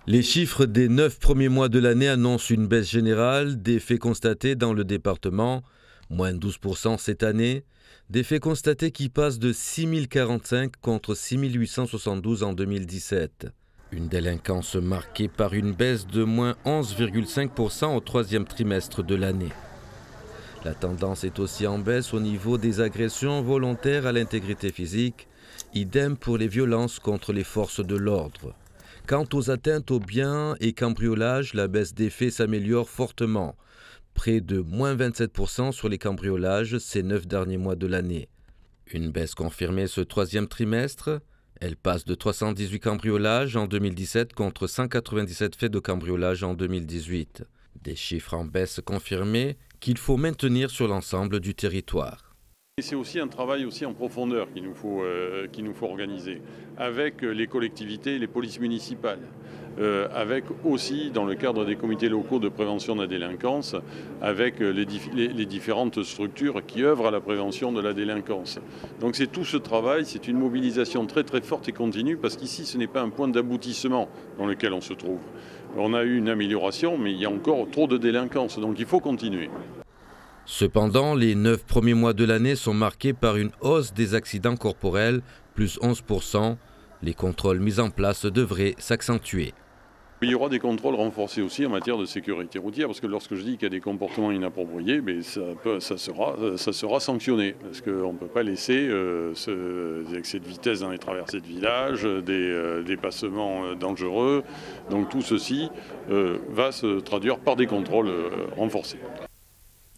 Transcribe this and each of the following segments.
Les chiffres des 9 premiers mois de l'année annoncent une baisse générale des faits constatés dans le département, moins 12% cette année, des faits constatés qui passent de 6 045 contre 6 872 en 2017. Une délinquance marquée par une baisse de moins 11,5% au troisième trimestre de l'année. La tendance est aussi en baisse au niveau des agressions volontaires à l'intégrité physique, idem pour les violences contre les forces de l'ordre. Quant aux atteintes aux biens et cambriolages, la baisse des faits s'améliore fortement, près de moins 27% sur les cambriolages ces 9 derniers mois de l'année. Une baisse confirmée ce troisième trimestre, elle passe de 318 cambriolages en 2017 contre 197 faits de cambriolage en 2018. Des chiffres en baisse confirmés qu'il faut maintenir sur l'ensemble du territoire. C'est aussi un travail aussi en profondeur qu'il nous faut organiser avec les collectivités et les polices municipales, avec aussi dans le cadre des comités locaux de prévention de la délinquance, avec les différentes structures qui œuvrent à la prévention de la délinquance. Donc c'est tout ce travail, c'est une mobilisation très très forte et continue parce qu'ici ce n'est pas un point d'aboutissement dans lequel on se trouve. On a eu une amélioration mais il y a encore trop de délinquance donc il faut continuer. Cependant, les 9 premiers mois de l'année sont marqués par une hausse des accidents corporels, plus 11%. Les contrôles mis en place devraient s'accentuer. Il y aura des contrôles renforcés aussi en matière de sécurité routière, parce que lorsque je dis qu'il y a des comportements inappropriés, ça sera sanctionné. Parce qu'on ne peut pas laisser des excès de vitesse dans les traversées de village, des dépassements dangereux. Donc tout ceci va se traduire par des contrôles renforcés.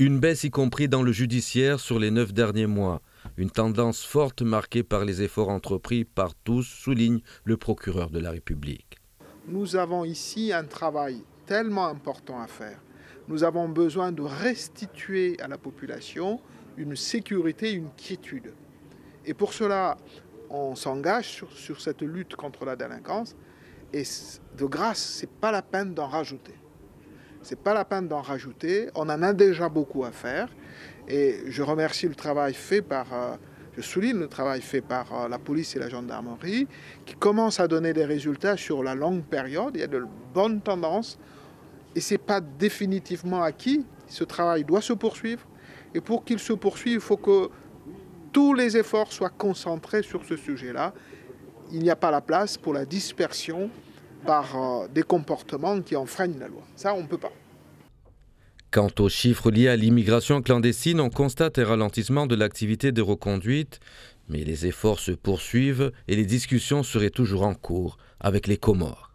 Une baisse y compris dans le judiciaire sur les 9 derniers mois. Une tendance forte marquée par les efforts entrepris par tous, souligne le procureur de la République. Nous avons ici un travail tellement important à faire. Nous avons besoin de restituer à la population une sécurité, une quiétude. Et pour cela, on s'engage sur cette lutte contre la délinquance. Et de grâce, ce n'est pas la peine d'en rajouter. C'est pas la peine d'en rajouter, on en a déjà beaucoup à faire et je remercie le travail fait je souligne le travail fait par la police et la gendarmerie qui commence à donner des résultats sur la longue période. Il y a de bonnes tendances et c'est pas définitivement acquis. Ce travail doit se poursuivre et pour qu'il se poursuive, il faut que tous les efforts soient concentrés sur ce sujet-là. Il n'y a pas la place pour la dispersion par des comportements qui enfreignent la loi. Ça, on ne peut pas. Quant aux chiffres liés à l'immigration clandestine, on constate un ralentissement de l'activité de reconduite, mais les efforts se poursuivent et les discussions seraient toujours en cours avec les Comores.